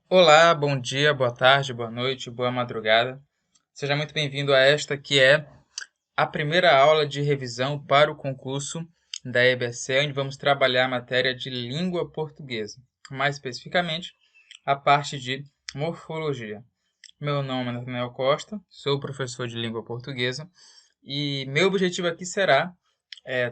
Olá, bom dia, boa tarde, boa noite, boa madrugada. Seja muito bem-vindo a esta que é a primeira aula de revisão para o concurso da EBC, onde vamos trabalhar a matéria de língua portuguesa, mais especificamente a parte de morfologia. Meu nome é Nathanael Costa, sou professor de língua portuguesa e meu objetivo aqui será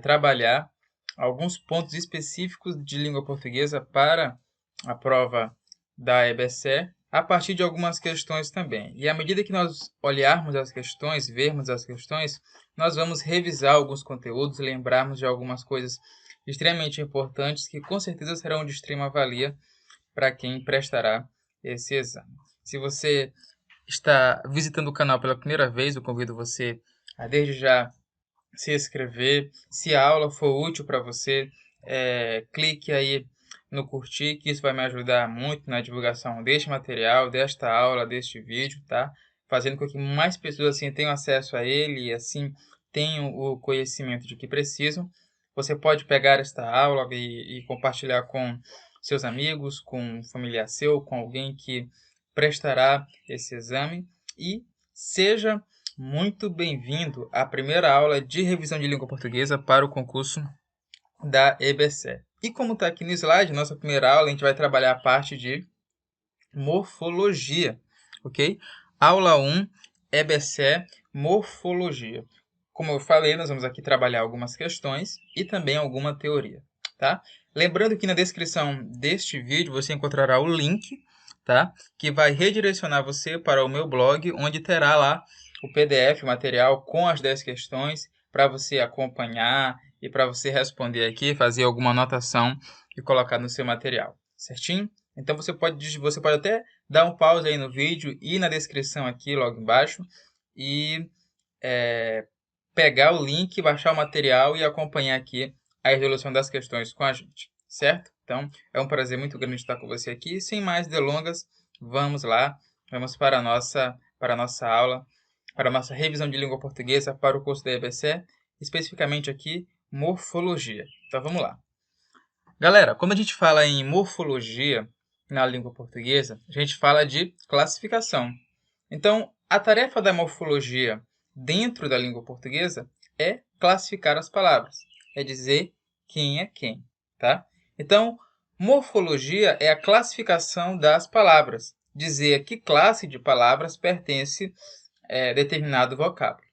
trabalhar alguns pontos específicos de língua portuguesa para a prova da EBSE, a partir de algumas questões também. E à medida que nós olharmos as questões, vermos as questões, nós vamos revisar alguns conteúdos, lembrarmos de algumas coisas extremamente importantes que com certeza serão de extrema valia para quem prestará esse exame. Se você está visitando o canal pela primeira vez, eu convido você a desde já se inscrever. Se a aula for útil para você, clique aí no curtir, que isso vai me ajudar muito na divulgação deste material, desta aula, deste vídeo, tá? Fazendo com que mais pessoas assim tenham acesso a ele e assim tenham o conhecimento de que precisam. Você pode pegar esta aula e compartilhar com seus amigos, com um familiar seu, com alguém que prestará esse exame e seja muito bem-vindo à primeira aula de revisão de língua portuguesa para o concurso da EBSE. E como está aqui no slide, nossa primeira aula, a gente vai trabalhar a parte de morfologia, ok? Aula 1, EBSE, morfologia. Como eu falei, nós vamos aqui trabalhar algumas questões e também alguma teoria, tá? Lembrando que na descrição deste vídeo você encontrará o link, tá? Que vai redirecionar você para o meu blog, onde terá lá o PDF, o material com as 10 questões para você acompanhar e para você responder aqui, fazer alguma anotação e colocar no seu material, certinho? Então você pode até dar um pause aí no vídeo e na descrição aqui, logo embaixo, e pegar o link, baixar o material e acompanhar aqui a resolução das questões com a gente, certo? Então, é um prazer muito grande estar com você aqui. Sem mais delongas, vamos lá, vamos para a nossa aula, para a nossa revisão de língua portuguesa para o curso da EBC, especificamente aqui, morfologia. Então, vamos lá. Galera, quando a gente fala em morfologia na língua portuguesa, a gente fala de classificação. Então, a tarefa da morfologia dentro da língua portuguesa é classificar as palavras, é dizer quem é quem, tá? Então, morfologia é a classificação das palavras, dizer a que classe de palavras pertence determinado vocábulo,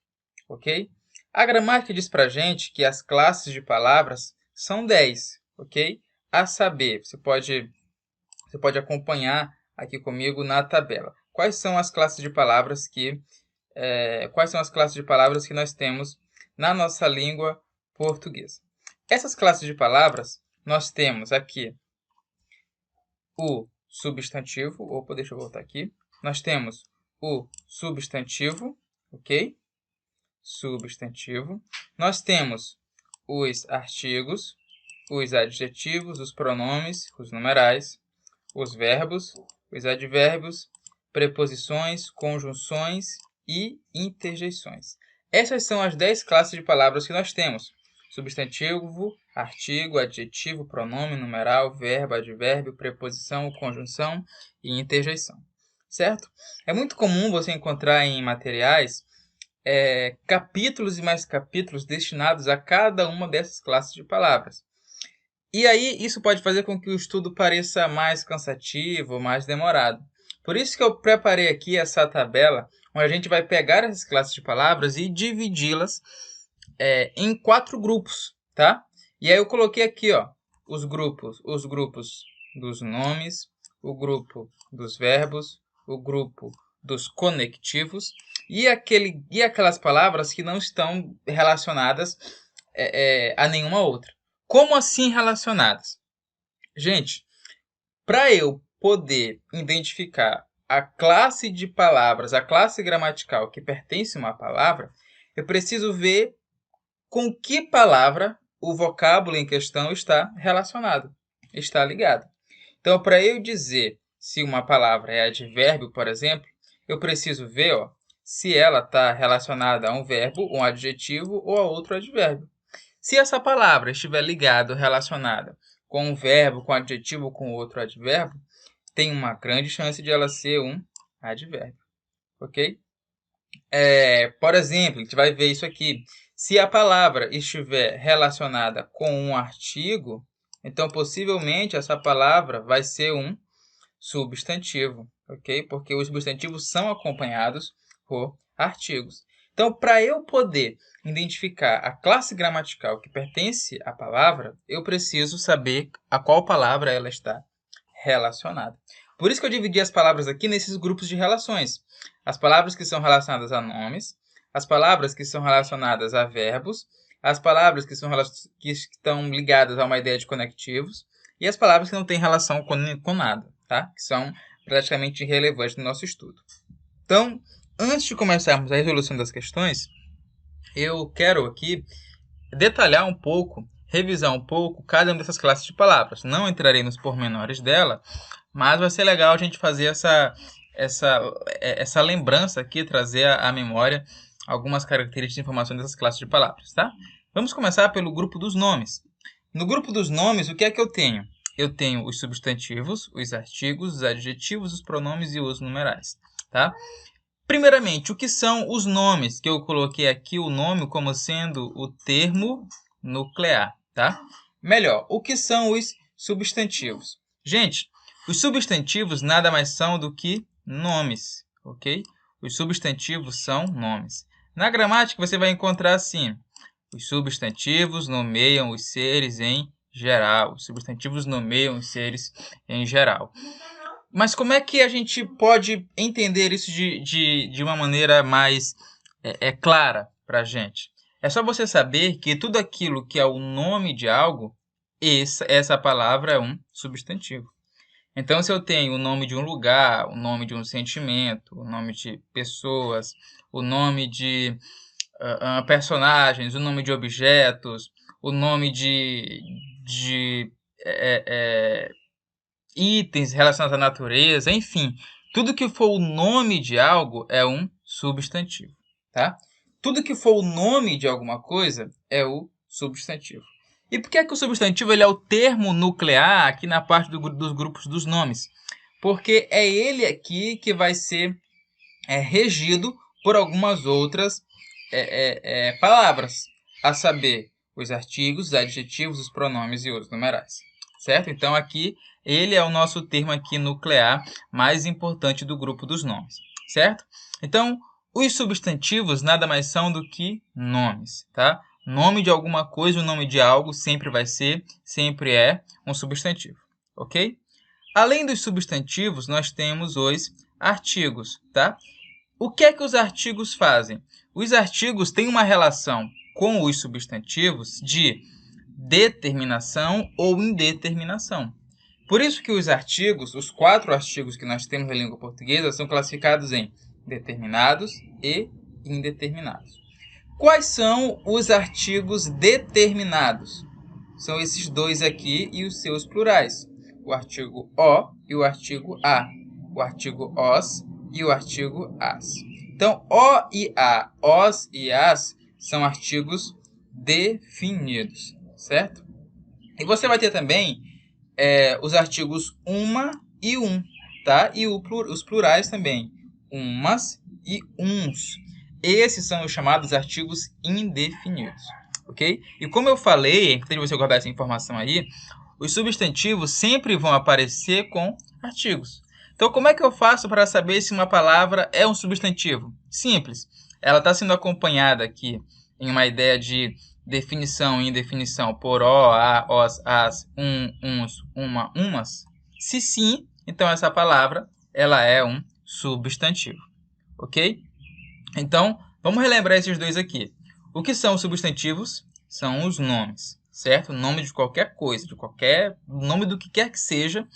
ok? A gramática diz pra gente que as classes de palavras são 10, ok? A saber, você pode acompanhar aqui comigo na tabela. Quais são as classes de palavras que nós temos na nossa língua portuguesa? Essas classes de palavras, nós temos aqui o substantivo. Opa, deixa eu voltar aqui. Nós temos o substantivo, ok? Substantivo. Nós temos os artigos, os adjetivos, os pronomes, os numerais, os verbos, os advérbios, preposições, conjunções e interjeições. Essas são as 10 classes de palavras que nós temos: substantivo, artigo, adjetivo, pronome, numeral, verbo, advérbio, preposição, conjunção e interjeição. Certo? É muito comum você encontrar em materiais capítulos e mais capítulos destinados a cada uma dessas classes de palavras. E aí, isso pode fazer com que o estudo pareça mais cansativo, mais demorado. Por isso que eu preparei aqui essa tabela, onde a gente vai pegar essas classes de palavras e dividi-las em 4 grupos, tá? E aí eu coloquei aqui, ó, os grupos dos nomes, o grupo dos verbos, o grupo dos conectivos e aquelas palavras que não estão relacionadas a nenhuma outra. Como assim relacionadas? Gente, para eu poder identificar a classe de palavras, a classe gramatical que pertence a uma palavra, eu preciso ver com que palavra o vocábulo em questão está relacionado, está ligado. Então, para eu dizer se uma palavra é advérbio, por exemplo, eu preciso ver se ela está relacionada a um verbo, um adjetivo ou a outro advérbio. Se essa palavra estiver ligada ou relacionada com um verbo, com um adjetivo ou com outro advérbio, tem uma grande chance de ela ser um advérbio, ok? Por exemplo, a gente vai ver isso aqui. Se a palavra estiver relacionada com um artigo, então possivelmente essa palavra vai ser um substantivo, ok? Porque os substantivos são acompanhados por artigos. Então, para eu poder identificar a classe gramatical que pertence à palavra, eu preciso saber a qual palavra ela está relacionada. Por isso que eu dividi as palavras aqui nesses grupos de relações. As palavras que são relacionadas a nomes, as palavras que são relacionadas a verbos, as palavras que estão ligadas a uma ideia de conectivos e as palavras que não têm relação com nada, tá? Que são praticamente irrelevantes no nosso estudo. Então, antes de começarmos a resolução das questões, eu quero aqui detalhar um pouco, revisar um pouco cada uma dessas classes de palavras. Não entrarei nos pormenores dela, mas vai ser legal a gente fazer essa lembrança aqui, trazer à memória algumas características de informação dessas classes de palavras, tá? Vamos começar pelo grupo dos nomes. No grupo dos nomes, o que é que eu tenho? Eu tenho os substantivos, os artigos, os adjetivos, os pronomes e os numerais, tá? Primeiramente, o que são os nomes? Que eu coloquei aqui o nome como sendo o termo nuclear, tá? Melhor, o que são os substantivos? Gente, os substantivos nada mais são do que nomes, ok? Os substantivos são nomes. Na gramática você vai encontrar assim: os substantivos nomeiam os seres em geral. Os substantivos nomeiam os seres em geral. Mas como é que a gente pode entender isso de uma maneira mais clara para a gente? É só você saber que tudo aquilo que é o nome de algo, essa palavra é um substantivo. Então, se eu tenho o nome de um lugar, o nome de um sentimento, o nome de pessoas, o nome de personagens, o nome de objetos, o nome de itens relacionados à natureza, enfim, tudo que for o nome de algo é um substantivo, tá? Tudo que for o nome de alguma coisa é o substantivo. E por que é que o substantivo ele é o termo nuclear aqui na parte dos grupos dos nomes? Porque é ele aqui que vai ser regido por algumas outras palavras, a saber, os artigos, os adjetivos, os pronomes e os numerais, certo? Então aqui ele é o nosso termo aqui nuclear mais importante do grupo dos nomes, certo? Então os substantivos nada mais são do que nomes, tá? Nome de alguma coisa, o nome de algo sempre é um substantivo, ok? Além dos substantivos, nós temos os artigos, tá? O que é que os artigos fazem? Os artigos têm uma relação com os substantivos de determinação ou indeterminação. Por isso que os artigos, os 4 artigos que nós temos na língua portuguesa, são classificados em determinados e indeterminados. Quais são os artigos determinados? São esses dois aqui e os seus plurais. O artigo o e o artigo a. O artigo os e o artigo as. Então, o e a, os e as são artigos definidos, certo? E você vai ter também os artigos uma e um, tá? E os plurais também, umas e uns. Esses são os chamados artigos indefinidos, ok? E como eu falei, é importante você guardar essa informação aí, os substantivos sempre vão aparecer com artigos. Então, como é que eu faço para saber se uma palavra é um substantivo? Simples. Ela está sendo acompanhada aqui em uma ideia de definição e indefinição por o, a, os, as, uns, uma, umas. Se sim, então essa palavra ela é um substantivo, ok? Então, vamos relembrar esses dois aqui. O que são os substantivos? São os nomes, certo? O nome de qualquer coisa, nome do que quer que seja,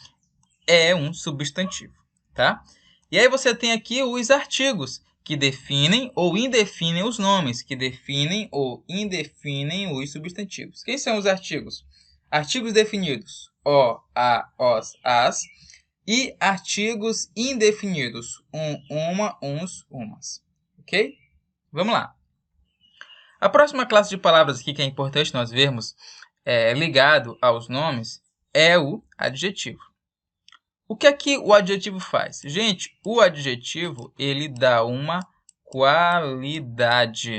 é um substantivo, tá? E aí você tem aqui os artigos, que definem ou indefinem os nomes, que definem ou indefinem os substantivos. Quem são os artigos? Artigos definidos, o, a, os, as, e artigos indefinidos, uma, uns, umas. Ok? Vamos lá. A próxima classe de palavras aqui que é importante nós vermos ligado aos nomes é o adjetivo. O que é que o adjetivo faz? Gente, o adjetivo, ele dá uma qualidade,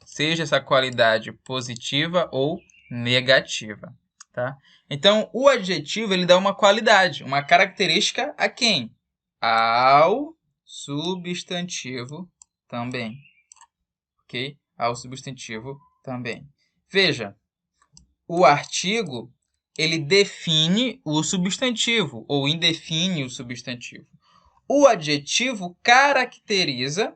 seja essa qualidade positiva ou negativa, tá? Então, o adjetivo, ele dá uma qualidade, uma característica a quem? Ao substantivo também, ok? Ao substantivo também. Veja, o artigo, ele define o substantivo ou indefine o substantivo. O adjetivo caracteriza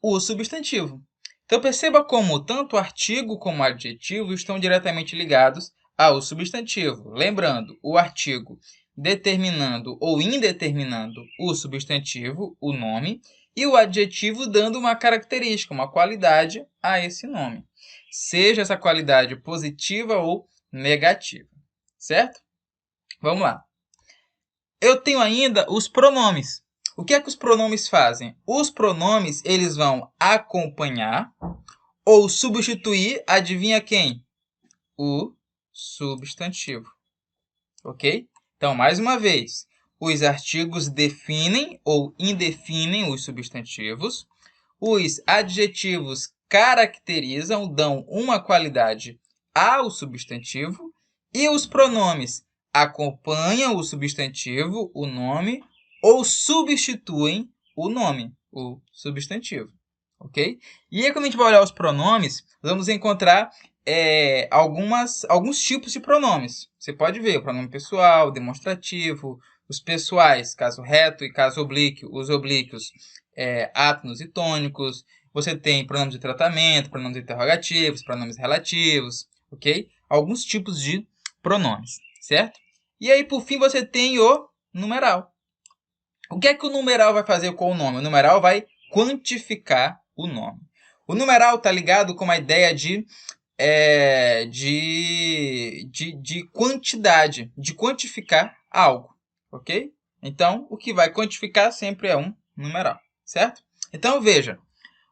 o substantivo. Então, perceba como tanto o artigo como o adjetivo estão diretamente ligados ao substantivo. Lembrando, o artigo determinando ou indeterminando o substantivo, o nome, e o adjetivo dando uma característica, uma qualidade a esse nome. Seja essa qualidade positiva ou negativa, certo? Vamos lá. Eu tenho ainda os pronomes. O que é que os pronomes fazem? Os pronomes, eles vão acompanhar ou substituir, adivinha quem? O substantivo, ok? Então, mais uma vez, os artigos definem ou indefinem os substantivos, os adjetivos caracterizam, dão uma qualidade ao substantivo, e os pronomes acompanham o substantivo, o nome, ou substituem o nome, o substantivo, ok? E aí, quando a gente vai olhar os pronomes, vamos encontrar alguns tipos de pronomes. Você pode ver o pronome pessoal, demonstrativo, os pessoais, caso reto e caso oblíquo, os oblíquos, átonos e tônicos. Você tem pronomes de tratamento, pronomes interrogativos, pronomes relativos, ok? Alguns tipos de pronomes, certo? E aí, por fim, você tem o numeral. O que é que o numeral vai fazer com o nome? O numeral vai quantificar o nome. O numeral está ligado com uma ideia de quantidade, de quantificar algo, ok? Então, o que vai quantificar sempre é um numeral, certo? Então, veja,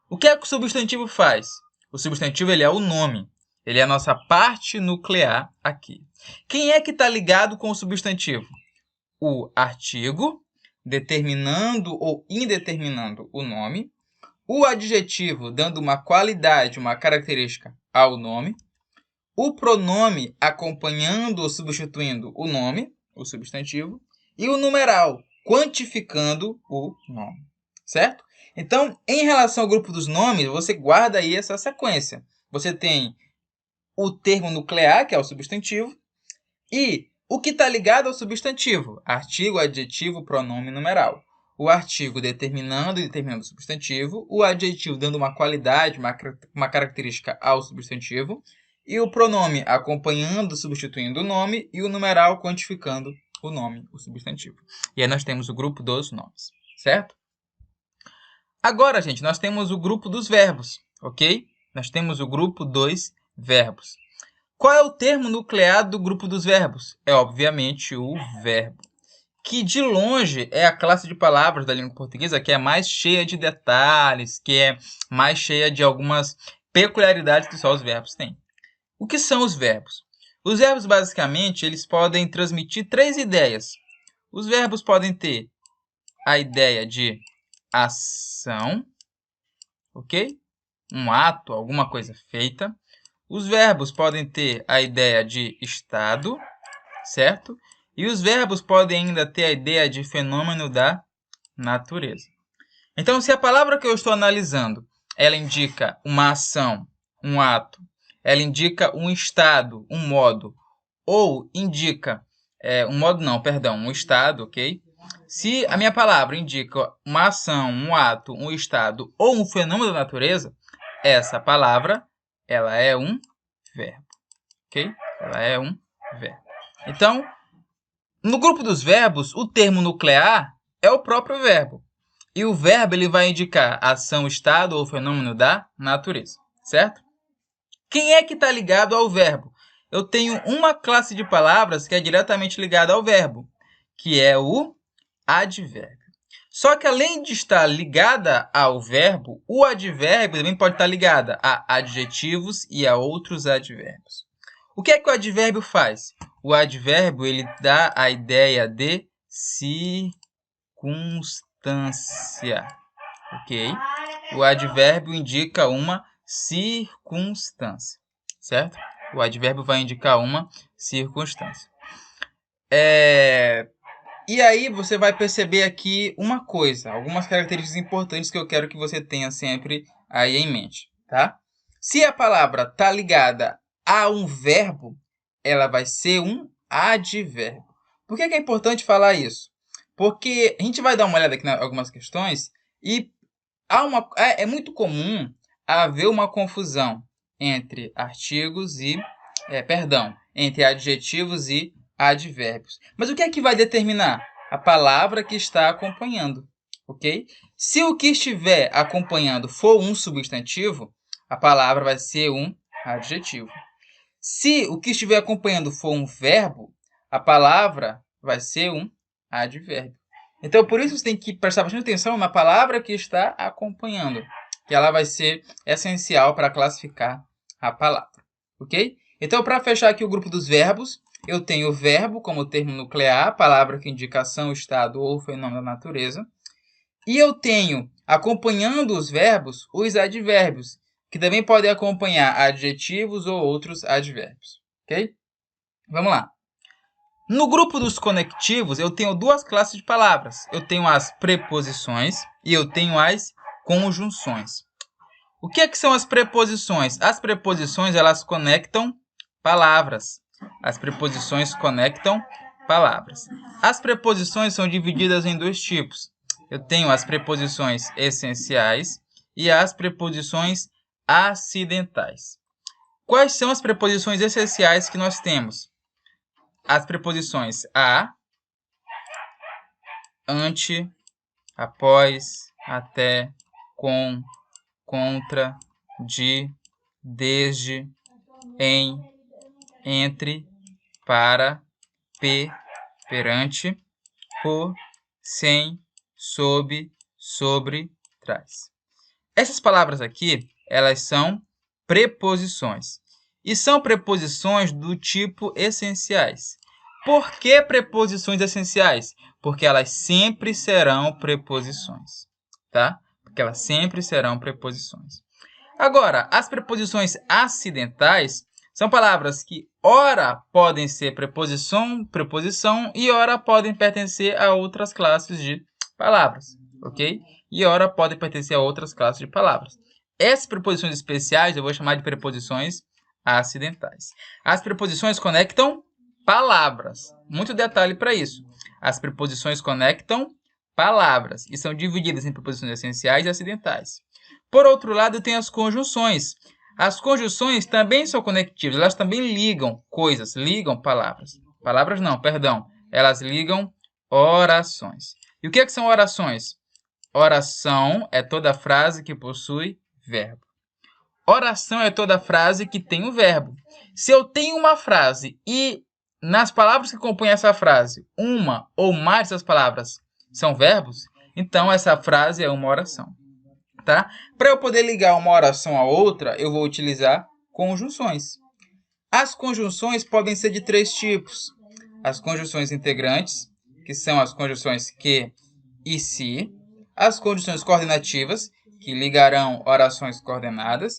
o que é que o substantivo faz? O substantivo, ele é o nome, ele é a nossa parte nuclear aqui. Quem é que está ligado com o substantivo? O artigo, determinando ou indeterminando o nome, o adjetivo, dando uma qualidade, uma característica ao nome, o pronome acompanhando ou substituindo o nome, o substantivo, e o numeral quantificando o nome, certo? Então, em relação ao grupo dos nomes, você guarda aí essa sequência. Você tem o termo nuclear, que é o substantivo, e o que está ligado ao substantivo, artigo, adjetivo, pronome, numeral. O artigo determinando e determinando o substantivo, o adjetivo dando uma qualidade, uma característica ao substantivo, e o pronome acompanhando, substituindo o nome, e o numeral quantificando o nome, o substantivo. E aí nós temos o grupo dos nomes, certo? Agora, gente, nós temos o grupo dos verbos, ok? Nós temos o grupo dos verbos. Qual é o termo nuclear do grupo dos verbos? É, obviamente, o verbo, que de longe é a classe de palavras da língua portuguesa que é mais cheia de detalhes, que é mais cheia de algumas peculiaridades que só os verbos têm. O que são os verbos? Os verbos, basicamente, eles podem transmitir três ideias. Os verbos podem ter a ideia de ação, ok? Um ato, alguma coisa feita. Os verbos podem ter a ideia de estado, certo? E os verbos podem ainda ter a ideia de fenômeno da natureza. Então, se a palavra que eu estou analisando, ela indica uma ação, um ato, ela indica um estado, um modo, ou indica, um estado, ok? Se a minha palavra indica uma ação, um ato, um estado ou um fenômeno da natureza, essa palavra, ela é um verbo, ok? Ela é um verbo. Então, no grupo dos verbos, o termo nuclear é o próprio verbo. E o verbo ele vai indicar ação, estado ou fenômeno da natureza, certo? Quem é que está ligado ao verbo? Eu tenho uma classe de palavras que é diretamente ligada ao verbo, que é o advérbio. Só que além de estar ligada ao verbo, o advérbio também pode estar ligada a adjetivos e a outros advérbios. O que é que o advérbio faz? O advérbio ele dá a ideia de circunstância, ok? O advérbio indica uma circunstância, certo? O advérbio vai indicar uma circunstância. E aí você vai perceber aqui uma coisa, algumas características importantes que eu quero que você tenha sempre aí em mente, tá? Se a palavra está ligada a um verbo, ela vai ser um advérbio. Por que é importante falar isso? Porque a gente vai dar uma olhada aqui em algumas questões e é muito comum haver uma confusão entre entre adjetivos e advérbios. Mas o que é que vai determinar? A palavra que está acompanhando, ok? Se o que estiver acompanhando for um substantivo, a palavra vai ser um adjetivo. Se o que estiver acompanhando for um verbo, a palavra vai ser um advérbio. Então, por isso você tem que prestar bastante atenção na palavra que está acompanhando, que ela vai ser essencial para classificar a palavra, ok? Então, para fechar aqui o grupo dos verbos, eu tenho o verbo como termo nuclear, palavra que indica ação, estado ou fenômeno da natureza. E eu tenho, acompanhando os verbos, os advérbios, que também podem acompanhar adjetivos ou outros advérbios, ok? Vamos lá. No grupo dos conectivos, eu tenho duas classes de palavras. Eu tenho as preposições e eu tenho as conjunções. O que é que são as preposições? As preposições, elas conectam palavras. As preposições conectam palavras. As preposições são divididas em dois tipos. Eu tenho as preposições essenciais e as preposições acidentais. Quais são as preposições essenciais que nós temos? As preposições a, ante, após, até, com, contra, de, desde, em, entre, para, perante, por, sem, sob, sobre, trás. Essas palavras aqui, elas são preposições. E são preposições do tipo essenciais. Por que preposições essenciais? Porque elas sempre serão preposições, tá? Porque elas sempre serão preposições. Agora, as preposições acidentais são palavras que ora podem ser preposição e ora podem pertencer a outras classes de palavras, ok? E ora podem pertencer a outras classes de palavras. Essas preposições especiais eu vou chamar de preposições acidentais. As preposições conectam palavras. Muito detalhe para isso. As preposições conectam palavras e são divididas em preposições essenciais e acidentais. Por outro lado, eu tenho as conjunções. As conjunções também são conectivas, elas também ligam coisas, ligam palavras. Palavras não, perdão. Elas ligam orações. E o que são orações? Oração é toda frase que possui verbo. Oração é toda frase que tem um verbo. Se eu tenho uma frase e nas palavras que compõem essa frase, uma ou mais dessas palavras são verbos, então essa frase é uma oração. Tá? Para eu poder ligar uma oração a outra, eu vou utilizar conjunções. As conjunções podem ser de três tipos. As conjunções integrantes, que são as conjunções que e se. As conjunções coordenativas, que ligarão orações coordenadas.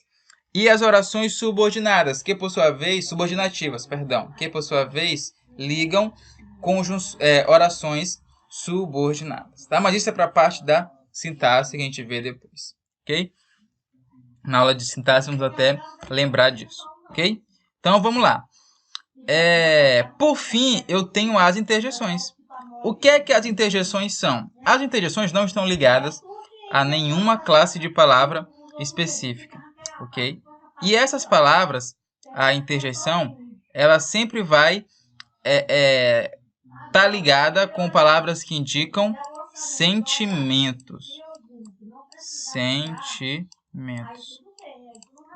E as orações subordinadas, que por sua vez, subordinativas, perdão, que por sua vez ligam orações subordinadas. Tá? Mas isso é para a parte da sintaxe que a gente vê depois, ok? Na aula de sintaxe vamos até lembrar disso, ok? Então vamos lá. Por fim, eu tenho as interjeções. O que é que as interjeções são? As interjeções não estão ligadas a nenhuma classe de palavra específica, ok? E essas palavras, a interjeição, ela sempre vai tá ligada com palavras que indicam sentimentos. Sentimentos,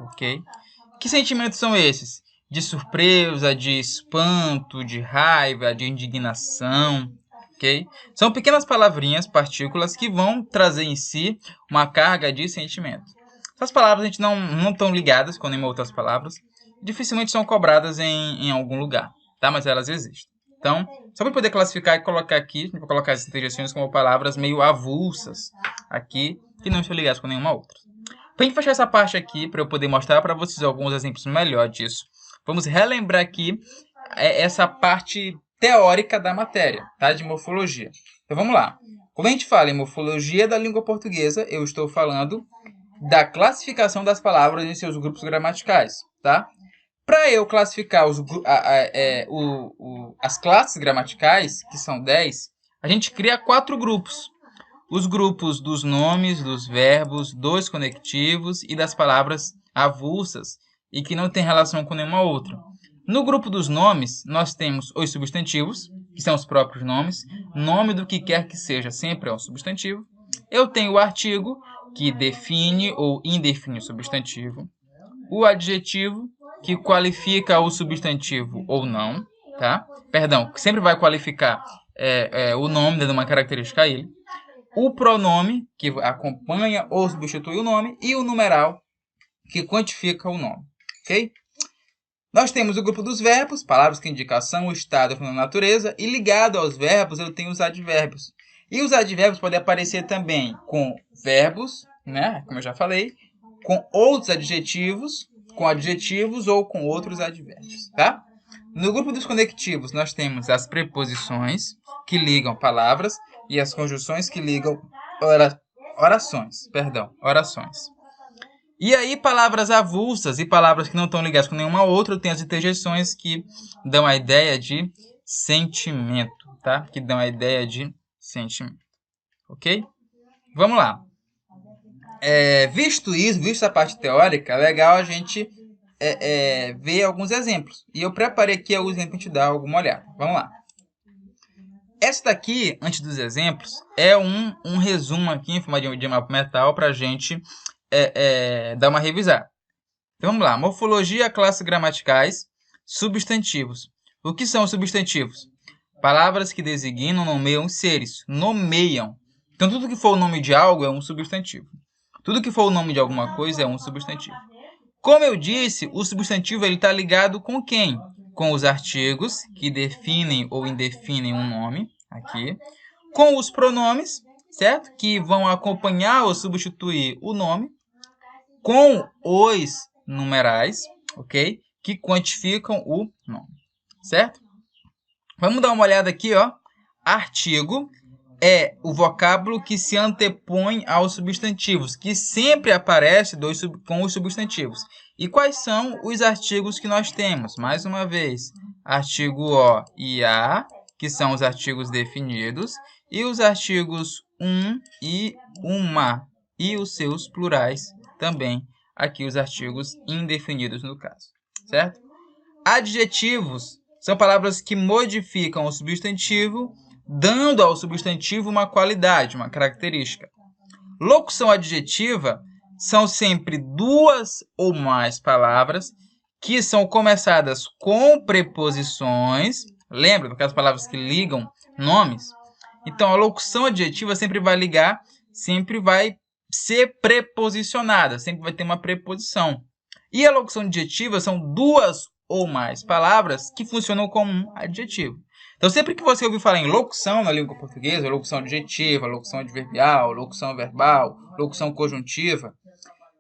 ok? Que sentimentos são esses? De surpresa, de espanto, de raiva, de indignação, ok? São pequenas palavrinhas, partículas, que vão trazer em si uma carga de sentimento. Essas palavras a gente não estão ligadas com nenhuma outras palavras, dificilmente são cobradas em algum lugar, tá? Mas elas existem, Então, só para poder classificar e colocar aqui, a gente vai colocar essas interjeições como palavras meio avulsas aqui, que não estão ligadas com nenhuma outra. Para a gente fechar essa parte aqui, para eu poder mostrar para vocês alguns exemplos melhor disso, vamos relembrar aqui essa parte teórica da matéria, tá? De morfologia. Então vamos lá. Quando a gente fala em morfologia da língua portuguesa, eu estou falando da classificação das palavras em seus grupos gramaticais, tá? Para eu classificar as classes gramaticais, que são 10, a gente cria 4 grupos. Os grupos dos nomes, dos verbos, dos conectivos e das palavras avulsas e que não tem relação com nenhuma outra. No grupo dos nomes, nós temos os substantivos, que são os próprios nomes. Nome do que quer que seja sempre é um substantivo. Eu tenho o artigo, que define ou indefine o substantivo. O adjetivo, que qualifica o substantivo ou não, tá? Perdão, que sempre vai qualificar o nome, dando uma característica a ele. O pronome, que acompanha ou substitui o nome, e o numeral, que quantifica o nome, ok? Nós temos o grupo dos verbos, palavras que indicam ação, o estado, a natureza, e ligado aos verbos eu tenho os advérbios. E os advérbios podem aparecer também com verbos, né, como eu já falei, com outros adjetivos, com adjetivos ou com outros advérbios, tá? No grupo dos conectivos nós temos as preposições, que ligam palavras, e as conjunções que ligam orações. E aí, palavras avulsas e palavras que não estão ligadas com nenhuma outra, tem as interjeições que dão a ideia de sentimento, tá? Que dão a ideia de sentimento, ok? Vamos lá. Visto essa parte teórica, é legal a gente ver alguns exemplos. E eu preparei aqui alguns exemplos para te dar alguma olhada. Vamos lá. Essa daqui, antes dos exemplos, é um resumo aqui em forma de mapa mental para a gente dar uma revisada. Então vamos lá. Morfologia, classes gramaticais, substantivos. O que são substantivos? Palavras que designam, nomeiam seres. Nomeiam. Então tudo que for o nome de algo é um substantivo. Tudo que for o nome de alguma coisa é um substantivo. Como eu disse, o substantivo está ligado com quem? Com os artigos, que definem ou indefinem um nome, aqui. Com os pronomes, certo? Que vão acompanhar ou substituir o nome. Com os numerais, ok? Que quantificam o nome, certo? Vamos dar uma olhada aqui, ó. Artigo é o vocábulo que se antepõe aos substantivos, que sempre aparece com os substantivos. E quais são os artigos que nós temos? Mais uma vez, artigo O e A, que são os artigos definidos, e os artigos e uma, e os seus plurais também, aqui os artigos indefinidos no caso, certo? Adjetivos são palavras que modificam o substantivo, dando ao substantivo uma qualidade, uma característica. Locução adjetiva são sempre 2 ou mais palavras que são começadas com preposições. Lembra daquelas palavras que ligam nomes? Então, a locução adjetiva sempre vai ligar, sempre vai ser preposicionada, sempre vai ter uma preposição. E a locução adjetiva são 2 ou mais palavras que funcionam como um adjetivo. Então, sempre que você ouvir falar em locução na língua portuguesa, locução adjetiva, locução adverbial, locução verbal, locução conjuntiva,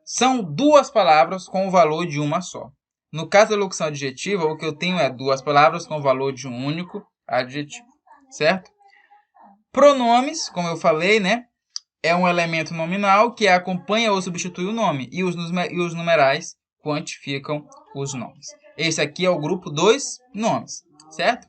são 2 palavras com o valor de uma só. No caso da locução adjetiva, o que eu tenho é 2 palavras com o valor de um único adjetivo, certo? Pronomes, como eu falei, né? É um elemento nominal que acompanha ou substitui o nome. E os numerais quantificam os nomes. Esse aqui é o grupo dos nomes, certo?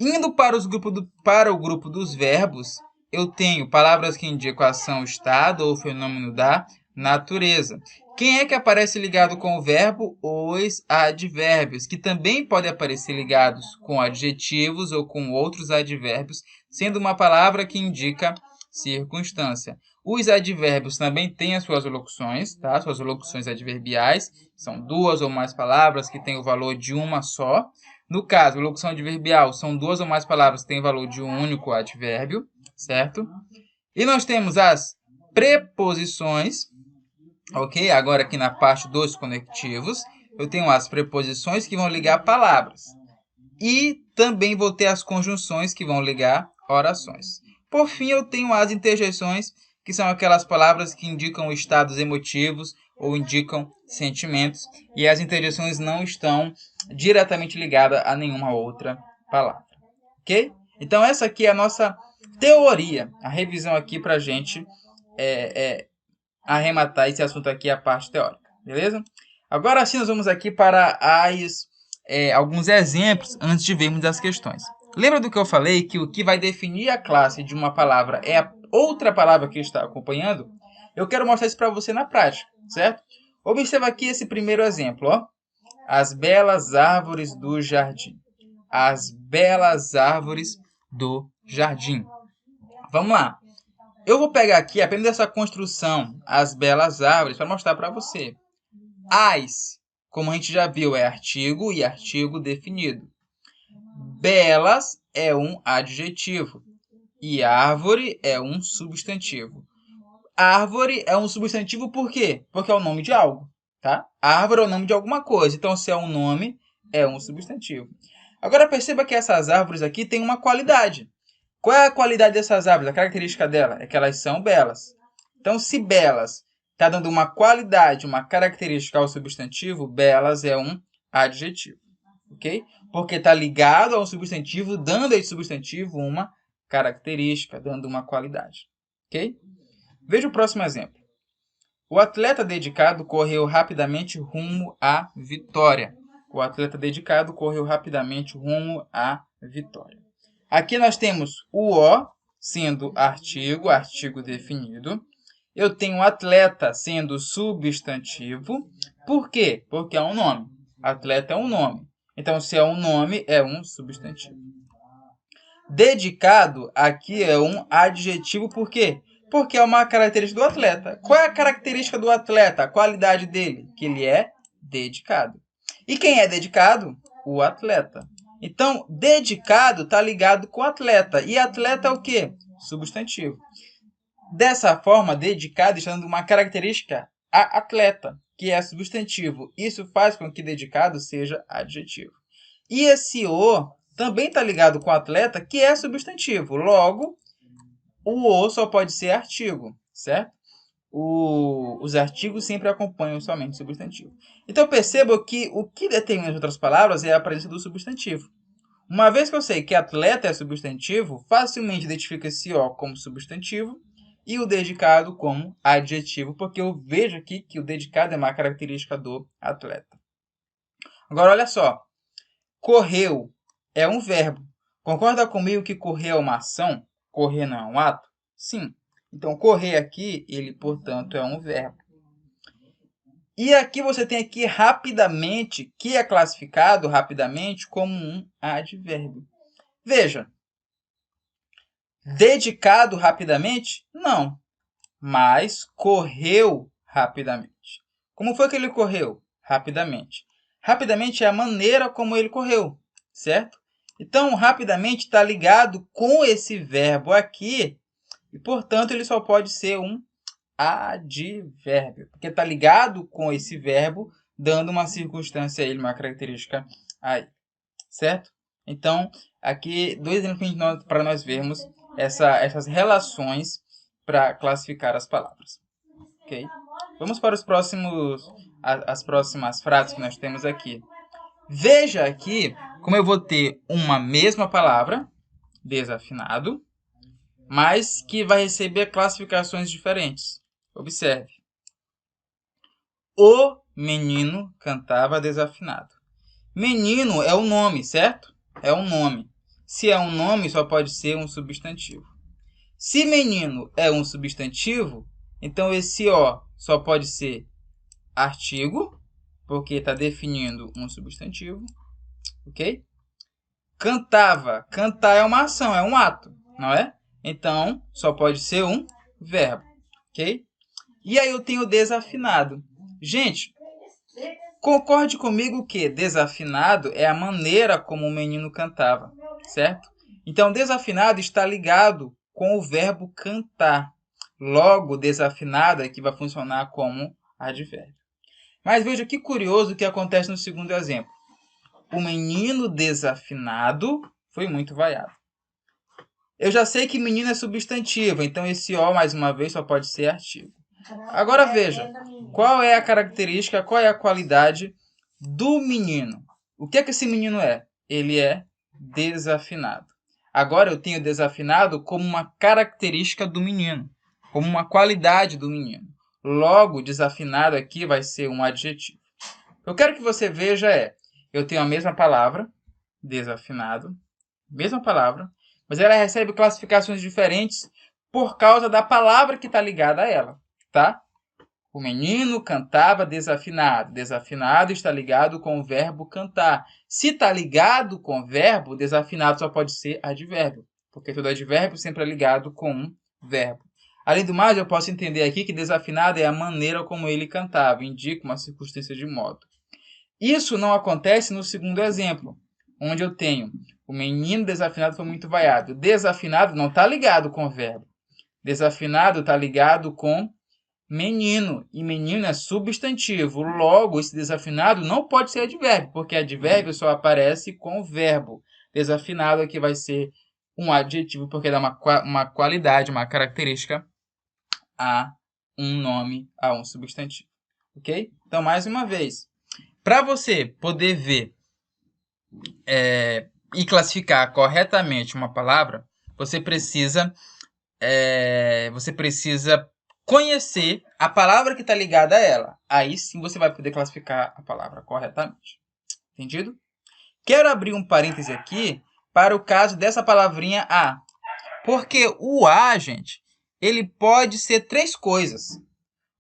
Indo para o grupo dos verbos, eu tenho palavras que indicam ação, estado ou fenômeno da natureza. Quem é que aparece ligado com o verbo? Os advérbios, que também podem aparecer ligados com adjetivos ou com outros advérbios, sendo uma palavra que indica circunstância. Os advérbios também têm as suas locuções, tá? Suas locuções adverbiais, são 2 ou mais palavras que têm o valor de uma só. No caso, a locução adverbial são 2 ou mais palavras que têm o valor de um único advérbio, certo? E nós temos as preposições, ok? Agora aqui na parte dos conectivos, eu tenho as preposições que vão ligar palavras. E também vou ter as conjunções que vão ligar orações. Por fim, eu tenho as interjeições, que são aquelas palavras que indicam estados emotivos ou indicam sentimentos, e as interjeições não estão diretamente ligadas a nenhuma outra palavra. Ok? Então, essa aqui é a nossa teoria, a revisão aqui para a gente arrematar esse assunto aqui, a parte teórica. Beleza? Agora sim, nós vamos aqui para alguns exemplos antes de vermos as questões. Lembra do que eu falei, que o que vai definir a classe de uma palavra é a outra palavra que está acompanhando? Eu quero mostrar isso para você na prática, certo? Observa aqui esse primeiro exemplo, ó. As belas árvores do jardim. As belas árvores do jardim. Vamos lá. Eu vou pegar aqui apenas essa construção, as belas árvores, para mostrar para você. As, como a gente já viu, é artigo e artigo definido. Belas é um adjetivo e árvore é um substantivo. Árvore é um substantivo por quê? Porque é o nome de algo, tá? Árvore é o nome de alguma coisa, então se é um nome, é um substantivo. Agora perceba que essas árvores aqui têm uma qualidade. Qual é a qualidade dessas árvores? A característica dela é que elas são belas. Então, se belas está dando uma qualidade, uma característica ao substantivo, belas é um adjetivo. Ok? Porque está ligado ao substantivo, dando a esse substantivo uma característica, dando uma qualidade. Ok? Veja o próximo exemplo. O atleta dedicado correu rapidamente rumo à vitória. O atleta dedicado correu rapidamente rumo à vitória. Aqui nós temos o O sendo artigo, artigo definido. Eu tenho atleta sendo substantivo. Por quê? Porque é um nome. Atleta é um nome. Então, se é um nome, é um substantivo. Dedicado aqui é um adjetivo. Por quê? Porque é uma característica do atleta. Qual é a característica do atleta? A qualidade dele? Que ele é dedicado. E quem é dedicado? O atleta. Então, dedicado está ligado com atleta. E atleta é o quê? Substantivo. Dessa forma, dedicado está dando uma característica a atleta, que é substantivo. Isso faz com que dedicado seja adjetivo. E esse O também está ligado com atleta, que é substantivo. Logo, o O só pode ser artigo, certo? Os artigos sempre acompanham somente o substantivo. Então, perceba que o que determina as outras palavras é a presença do substantivo. Uma vez que eu sei que atleta é substantivo, facilmente identifico esse O como substantivo e o dedicado como adjetivo, porque eu vejo aqui que o dedicado é uma característica do atleta. Agora, olha só. Correu é um verbo. Concorda comigo que correr é uma ação? Correr não é um ato? Sim. Então, correr aqui, ele, portanto, é um verbo. E aqui você tem aqui rapidamente, que é classificado rapidamente como um advérbio. Veja, dedicado rapidamente? Não, mas correu rapidamente. Como foi que ele correu? Rapidamente. Rapidamente é a maneira como ele correu, certo? Então, rapidamente está ligado com esse verbo aqui e, portanto, ele só pode ser um advérbio, porque está ligado com esse verbo, dando uma circunstância a ele, uma característica a ele, certo? Então, aqui, dois exemplos para nós vermos essas relações para classificar as palavras. Ok? Vamos para as próximas frases que nós temos aqui. Veja aqui como eu vou ter uma mesma palavra, desafinado, mas que vai receber classificações diferentes. Observe. O menino cantava desafinado. Menino é um nome, certo? É um nome. Se é um nome, só pode ser um substantivo. Se menino é um substantivo, então esse O só pode ser artigo, porque está definindo um substantivo. Ok? Cantava. Cantar é uma ação, é um ato, não é? Então, só pode ser um verbo. Ok? E aí eu tenho desafinado. Gente, concorde comigo que desafinado é a maneira como o menino cantava, certo? Então, desafinado está ligado com o verbo cantar. Logo, desafinado é que vai funcionar como advérbio. Mas veja que curioso o que acontece no segundo exemplo. O menino desafinado foi muito vaiado. Eu já sei que menino é substantivo, então esse O, mais uma vez, só pode ser artigo. Agora veja, qual é a característica, qual é a qualidade do menino? O que é que esse menino é? Ele é desafinado. Agora eu tenho desafinado como uma característica do menino, como uma qualidade do menino. Logo, desafinado aqui vai ser um adjetivo. O que eu quero que você veja eu tenho a mesma palavra, desafinado, mesma palavra, mas ela recebe classificações diferentes por causa da palavra que está ligada a ela, tá? O menino cantava desafinado. Desafinado está ligado com o verbo cantar. Se está ligado com o verbo, desafinado só pode ser advérbio, porque todo advérbio sempre é ligado com um verbo. Além do mais, eu posso entender aqui que desafinado é a maneira como ele cantava, indica uma circunstância de modo. Isso não acontece no segundo exemplo, onde eu tenho o menino desafinado foi muito vaiado. Desafinado não está ligado com o verbo. Desafinado está ligado com menino, e menino é substantivo. Logo, esse desafinado não pode ser advérbio, porque advérbio só aparece com o verbo. Desafinado aqui vai ser um adjetivo, porque dá uma qualidade, uma característica a um nome, a um substantivo. Ok? Então, mais uma vez, para você poder ver e classificar corretamente uma palavra, você precisa conhecer a palavra que está ligada a ela. Aí sim você vai poder classificar a palavra corretamente. Entendido? Quero abrir um parêntese aqui para o caso dessa palavrinha a. Porque o a, gente, ele pode ser três coisas.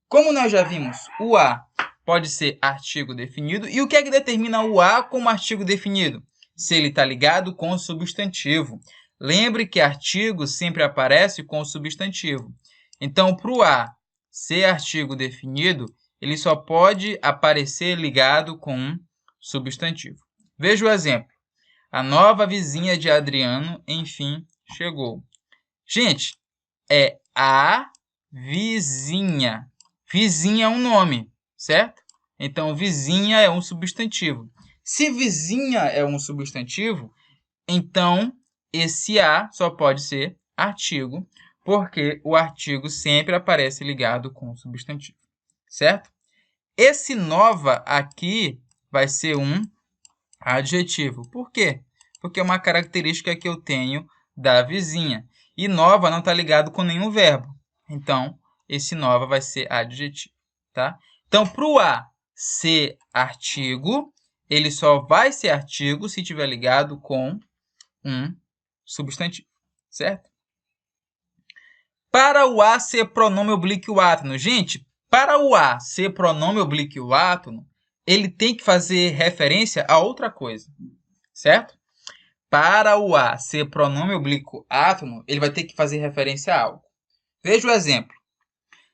Como nós já vimos, o a pode ser artigo definido. E o que é que determina o a como artigo definido? Se ele está ligado com o substantivo. Lembre que artigo sempre aparece com o substantivo. Então, para o a ser artigo definido, ele só pode aparecer ligado com um substantivo. Veja o exemplo. A nova vizinha de Adriano, enfim, chegou. Gente, é a vizinha. Vizinha é um nome, certo? Então, vizinha é um substantivo. Se vizinha é um substantivo, então esse a só pode ser artigo, porque o artigo sempre aparece ligado com o substantivo, certo? Esse nova aqui vai ser um adjetivo. Por quê? Porque é uma característica que eu tenho da vizinha. E nova não está ligado com nenhum verbo. Então, esse nova vai ser adjetivo, tá? Então, para o a ser artigo, ele só vai ser artigo se estiver ligado com um substantivo, certo? Para o a ser pronome oblíquo átono, gente, para o a ser pronome oblíquo átono, ele tem que fazer referência a outra coisa, certo? Para o a ser pronome oblíquo átono, ele vai ter que fazer referência a algo. Veja o exemplo.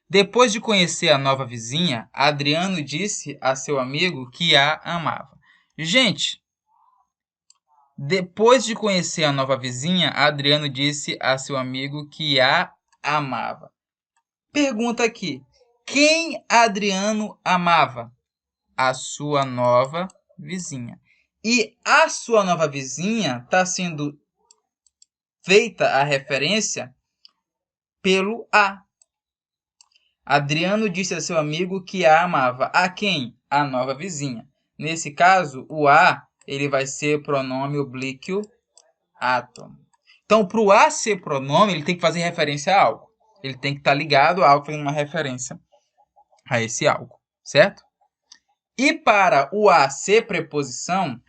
Depois de conhecer a nova vizinha, Adriano disse a seu amigo que a amava. Gente, depois de conhecer a nova vizinha, Adriano disse a seu amigo que a amava. Pergunta aqui. Quem Adriano amava? A sua nova vizinha. E a sua nova vizinha está sendo feita a referência pelo a. Adriano disse a seu amigo que a amava. A quem? A nova vizinha. Nesse caso, o a ele vai ser pronome oblíquo átono. Então, para o a ser pronome, ele tem que fazer referência a algo. Ele tem que estar ligado a algo, fazendo uma referência a esse algo, certo? E para o a ser preposição,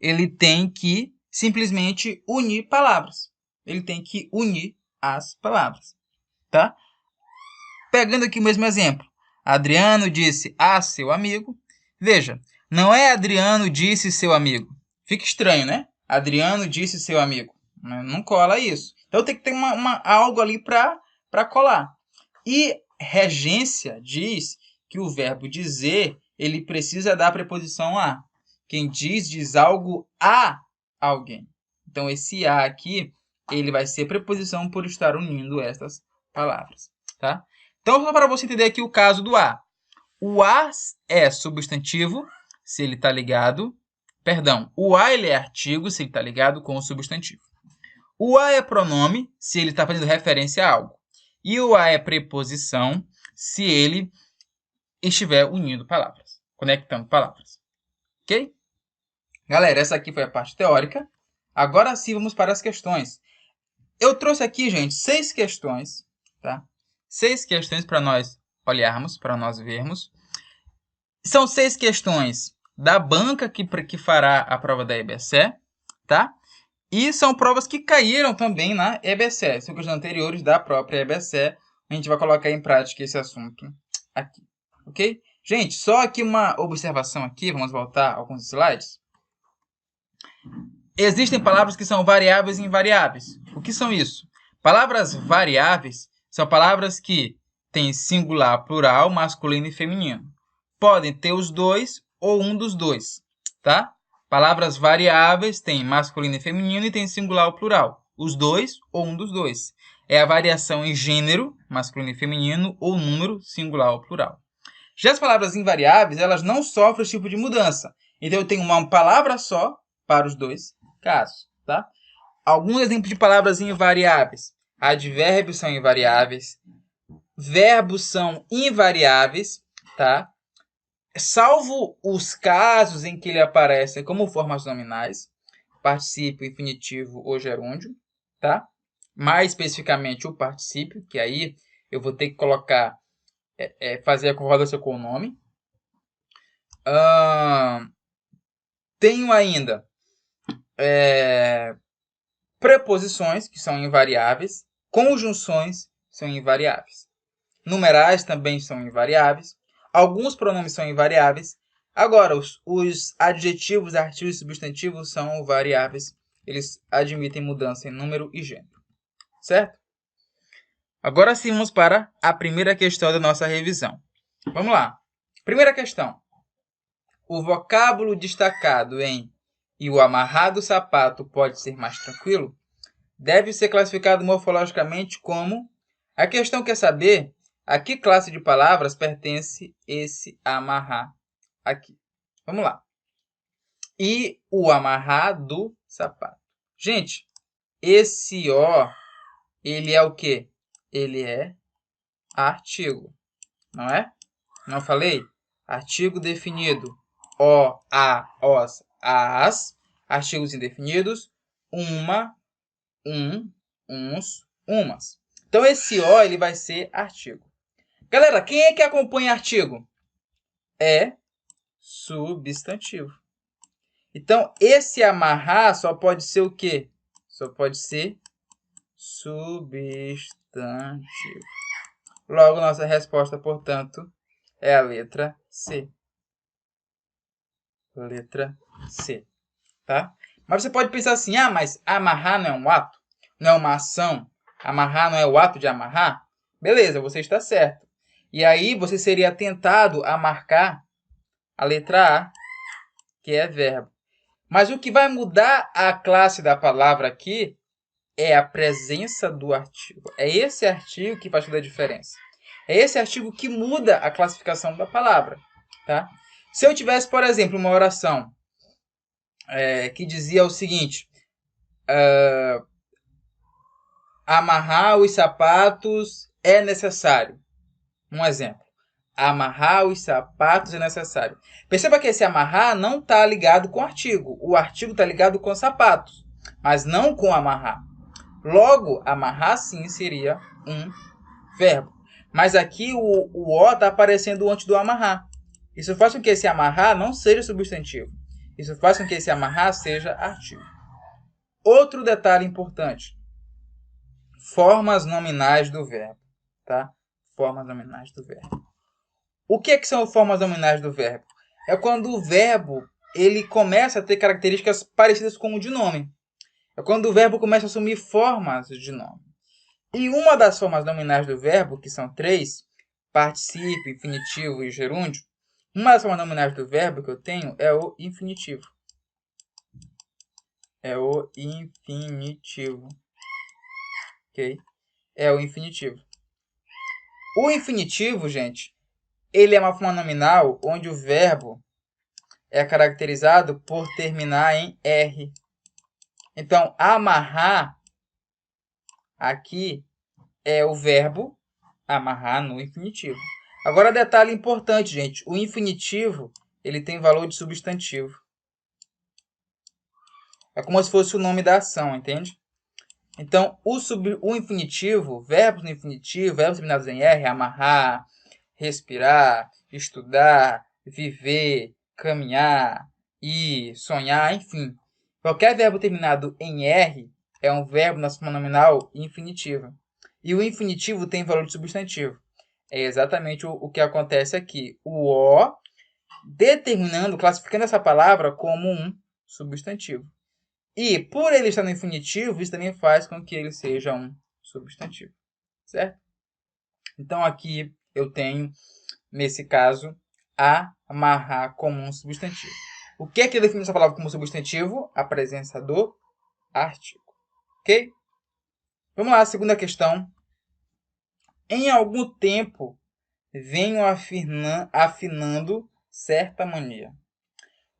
ele tem que simplesmente unir palavras. Ele tem que unir as palavras, tá? Pegando aqui o mesmo exemplo. Adriano disse a seu amigo. Veja, não é Adriano disse seu amigo. Fica estranho, né? Adriano disse seu amigo. Não cola isso. Então tem que ter algo ali para colar. E regência diz que o verbo dizer ele precisa da preposição a. Quem diz algo a alguém. Então esse a aqui ele vai ser preposição por estar unindo estas palavras, tá? Então, só para você entender aqui o caso do a. O a é substantivo, se ele está ligado Perdão, o a ele é artigo se ele está ligado com o substantivo. O a é pronome se ele está fazendo referência a algo. E o a é preposição se ele estiver unindo palavras, conectando palavras. Ok? Galera, essa aqui foi a parte teórica. Agora sim, vamos para as questões. Eu trouxe aqui, gente, 6 questões, tá? 6 questões para nós olharmos, para nós vermos. São 6 questões da banca que fará a prova da EBSE, tá? E são provas que caíram também na EBSE. São questões anteriores da própria EBSE. A gente vai colocar em prática esse assunto aqui, ok? Gente, só aqui uma observação aqui. Vamos voltar a alguns slides. Existem palavras que são variáveis e invariáveis. O que são isso? Palavras variáveis são palavras que têm singular, plural, masculino e feminino. Podem ter os dois ou um dos dois, tá? Palavras variáveis têm masculino e feminino e tem singular ou plural. Os dois ou um dos dois. É a variação em gênero, masculino e feminino, ou número, singular ou plural. Já as palavras invariáveis, elas não sofrem esse tipo de mudança. Então, eu tenho uma palavra só para os dois casos, tá? Alguns exemplos de palavras invariáveis. Advérbios são invariáveis. Verbos são invariáveis, tá? Salvo os casos em que ele aparece como formas nominais, particípio, infinitivo ou gerúndio, tá? Mais especificamente o particípio, que aí eu vou ter que colocar, fazer a concordância com o nome. Tenho ainda preposições, que são invariáveis. Conjunções são invariáveis. Numerais também são invariáveis. Alguns pronomes são invariáveis. Agora, os adjetivos, artigos e substantivos são variáveis. Eles admitem mudança em número e gênero. Certo? Agora sim, vamos para a primeira questão da nossa revisão. Vamos lá. Primeira questão. O vocábulo destacado em "e o amarrado sapato pode ser mais tranquilo" deve ser classificado morfologicamente como... A questão quer saber a que classe de palavras pertence esse amarrar aqui. Vamos lá. E o amarrado sapato. Gente, esse O, ele é o quê? Ele é artigo, não é? Não falei? Artigo definido. O, a, os, as. Artigos indefinidos. Uma, um, uns, umas. Então, esse O ele vai ser artigo. Galera, quem é que acompanha artigo? É substantivo. Então, esse amarrar só pode ser o quê? Só pode ser substantivo. Logo, nossa resposta, portanto, é a letra C. Letra C. Tá? Mas você pode pensar assim, mas amarrar não é um ato? Não é uma ação? Amarrar não é o ato de amarrar? Beleza, você está certo. E aí você seria tentado a marcar a letra A, que é verbo. Mas o que vai mudar a classe da palavra aqui é a presença do artigo. É esse artigo que faz toda a diferença. É esse artigo que muda a classificação da palavra. Tá? Se eu tivesse, por exemplo, uma oração que dizia o seguinte: amarrar os sapatos é necessário. Um exemplo. Amarrar os sapatos é necessário. Perceba que esse amarrar não está ligado com o artigo. O artigo está ligado com sapatos, mas não com amarrar. Logo, amarrar sim seria um verbo. Mas aqui o O está aparecendo antes do amarrar. Isso faz com que esse amarrar não seja substantivo. Isso faz com que esse amarrar seja artigo. Outro detalhe importante. Formas nominais do verbo. Tá? Formas nominais do verbo. O que são formas nominais do verbo? É quando o verbo ele começa a ter características parecidas com o de nome. É quando o verbo começa a assumir formas de nome. E uma das formas nominais do verbo, que são 3, particípio, infinitivo e gerúndio, uma das formas nominais do verbo que eu tenho é o infinitivo. É o infinitivo. Ok? É o infinitivo. O infinitivo, gente, ele é uma forma nominal onde o verbo é caracterizado por terminar em R. Então, amarrar aqui é o verbo amarrar no infinitivo. Agora, detalhe importante, gente. O infinitivo, ele tem valor de substantivo. É como se fosse o nome da ação, entende? Então, o infinitivo, verbos no infinitivo, verbos terminados em R, amarrar, respirar, estudar, viver, caminhar, ir, sonhar, enfim. Qualquer verbo terminado em R é um verbo na forma nominal infinitiva. E o infinitivo tem valor de substantivo. É exatamente o que acontece aqui. O O determinando, classificando essa palavra como um substantivo. E, por ele estar no infinitivo, isso também faz com que ele seja um substantivo. Certo? Então, aqui eu tenho, nesse caso, amarrar como um substantivo. O que é que define essa palavra como substantivo? A presença do artigo. Ok? Vamos lá, segunda questão. Em algum tempo, venho afinando certa mania.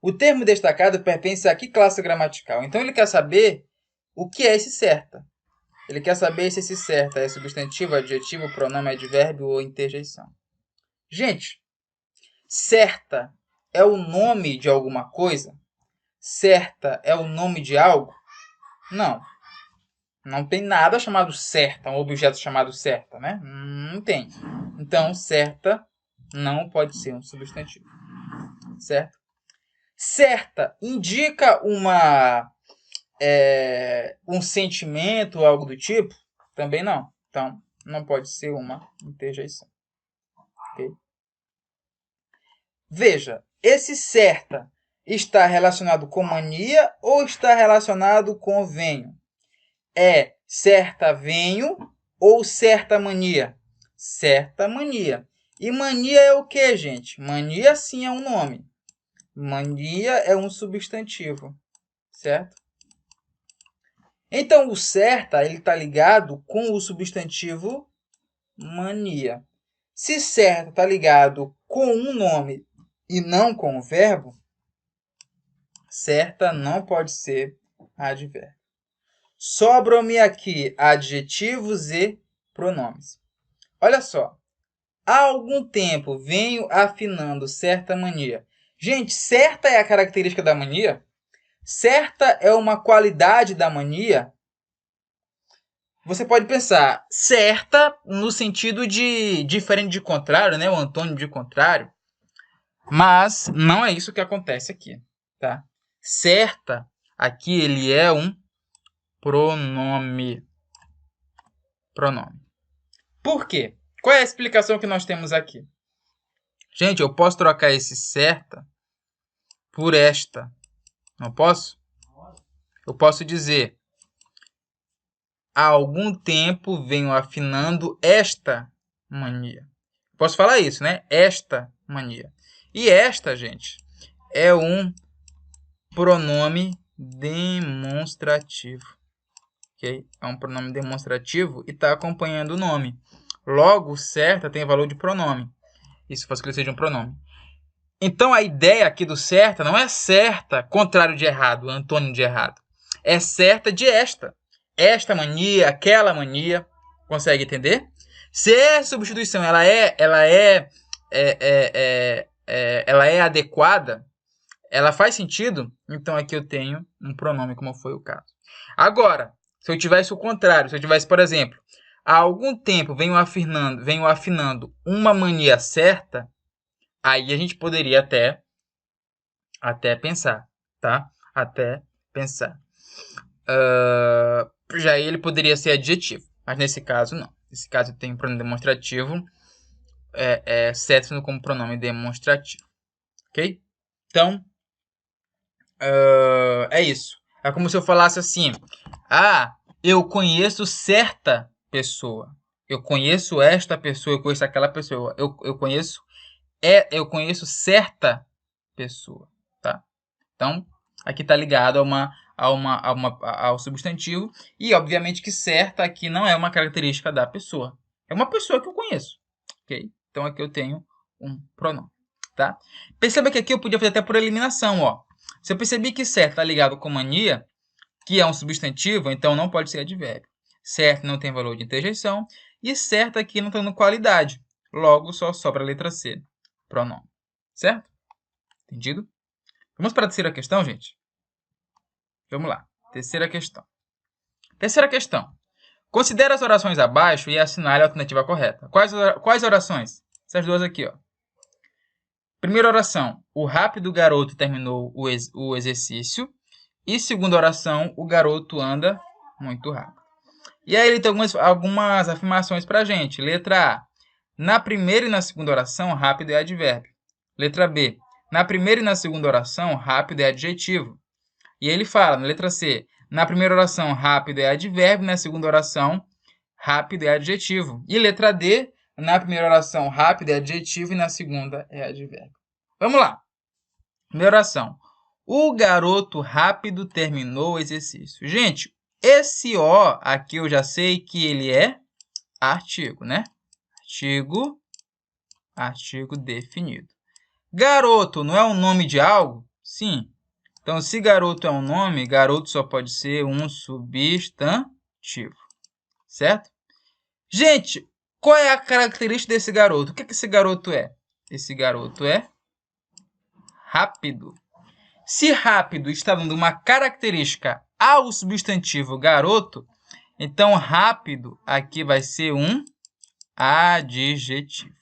O termo destacado pertence a que classe gramatical? Então, ele quer saber o que é esse certa. Ele quer saber se esse certa é substantivo, adjetivo, pronome, advérbio ou interjeição. Gente, certa é o nome de alguma coisa? Certa é o nome de algo? Não. Não tem nada chamado certa, um objeto chamado certa, né? Não tem. Então, certa não pode ser um substantivo. Certo? Certa indica um sentimento ou algo do tipo? Também não. Então, não pode ser uma interjeição. Okay? Veja, esse certa está relacionado com mania ou está relacionado com venho? É certa venho ou certa mania? Certa mania. E mania é o que, gente? Mania sim é um nome. Mania é um substantivo, certo? Então, o certa ele está ligado com o substantivo mania. Se certa está ligado com um nome e não com o verbo, certa não pode ser advérbio. Sobram-me aqui adjetivos e pronomes. Olha só. Há algum tempo venho afinando certa mania. Gente, certa é a característica da mania? Certa é uma qualidade da mania? Você pode pensar, certa no sentido de diferente de contrário, né? O antônimo de contrário. Mas não é isso que acontece aqui, tá? Certa, aqui ele é um pronome. Pronome. Por quê? Qual é a explicação que nós temos aqui? Gente, eu posso trocar esse certa por esta. Não posso? Eu posso dizer, há algum tempo venho afinando esta mania. Posso falar isso, né? Esta mania. E esta, gente, é um pronome demonstrativo. Okay? É um pronome demonstrativo e está acompanhando o nome. Logo, certa tem valor de pronome. Isso faz com que ele seja um pronome. Então, a ideia aqui do certa não é certa, contrário de errado, antônimo de errado. É certa de esta. Esta mania, aquela mania. Consegue entender? Se essa substituição ela é adequada, ela faz sentido, então aqui eu tenho um pronome, como foi o caso. Agora, se eu tivesse o contrário, se eu tivesse, por exemplo, há algum tempo venho afinando uma mania certa, aí a gente poderia até pensar, tá? Até pensar. Já ele poderia ser adjetivo, mas nesse caso não. Nesse caso eu tenho um pronome demonstrativo, certo como pronome demonstrativo, ok? Então, é isso. É como se eu falasse assim, eu conheço certa pessoa, eu conheço esta pessoa, eu conheço aquela pessoa, eu conheço certa pessoa, tá? Então, aqui está ligado ao substantivo. E, obviamente, que certa aqui não é uma característica da pessoa. É uma pessoa que eu conheço. Ok? Então, aqui eu tenho um pronome. tá? Perceba que aqui eu podia fazer até por eliminação, ó. Se eu percebi que certo está ligado com mania, que é um substantivo, então não pode ser advérbio. Certo não tem valor de interjeição e certo aqui não está dando qualidade. Logo, só sobra a letra C, pronome. Certo? Entendido? Vamos para a terceira questão, gente? Vamos lá. Terceira questão. Terceira questão. Considere as orações abaixo e assinale a alternativa correta. Quais orações? Essas duas aqui, ó. Primeira oração. O rápido garoto terminou o exercício. E segunda oração. O garoto anda muito rápido. E aí ele tem algumas afirmações para a gente. Letra A. Na primeira e na segunda oração, rápido é advérbio. Letra B. Na primeira e na segunda oração, rápido é adjetivo. E ele fala, na letra C, na primeira oração, rápido é advérbio, na segunda oração, rápido é adjetivo. E letra D, na primeira oração, rápido é adjetivo e na segunda é advérbio. Vamos lá. Primeira oração. O garoto rápido terminou o exercício. Gente, esse O aqui eu já sei que ele é artigo, né? Artigo definido. Garoto não é o nome de algo? Sim. Então, se garoto é um nome, garoto só pode ser um substantivo. Certo? Gente, qual é a característica desse garoto? O que esse garoto é? Esse garoto é rápido. Se rápido está dando uma característica ao substantivo garoto, então rápido aqui vai ser um adjetivo.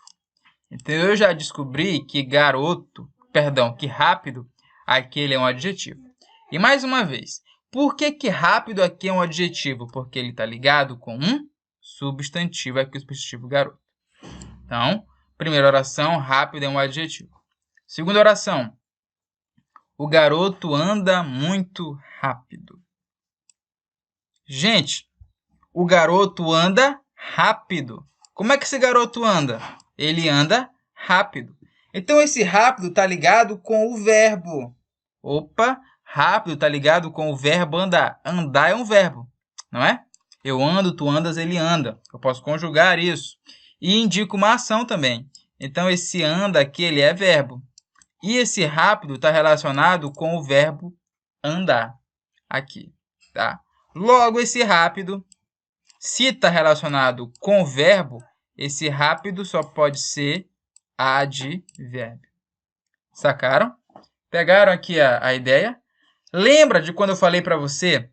Então, eu já descobri que que rápido, aqui ele é um adjetivo. E mais uma vez, por que rápido aqui é um adjetivo? Porque ele está ligado com um substantivo, aqui o substantivo garoto. Então, primeira oração, rápido é um adjetivo. Segunda oração, o garoto anda muito rápido. Gente, o garoto anda rápido. Como é que esse garoto anda? Ele anda rápido. Então, esse rápido está ligado com o verbo. Opa, rápido está ligado com o verbo andar. Andar é um verbo, não é? Eu ando, tu andas, ele anda. Eu posso conjugar isso. E indico uma ação também. Então, esse anda aqui, ele é verbo. E esse rápido está relacionado com o verbo andar. Aqui, tá? Logo, esse rápido, se está relacionado com o verbo, esse rápido só pode ser advérbio. Sacaram? Pegaram aqui a ideia? Lembra de quando eu falei para você,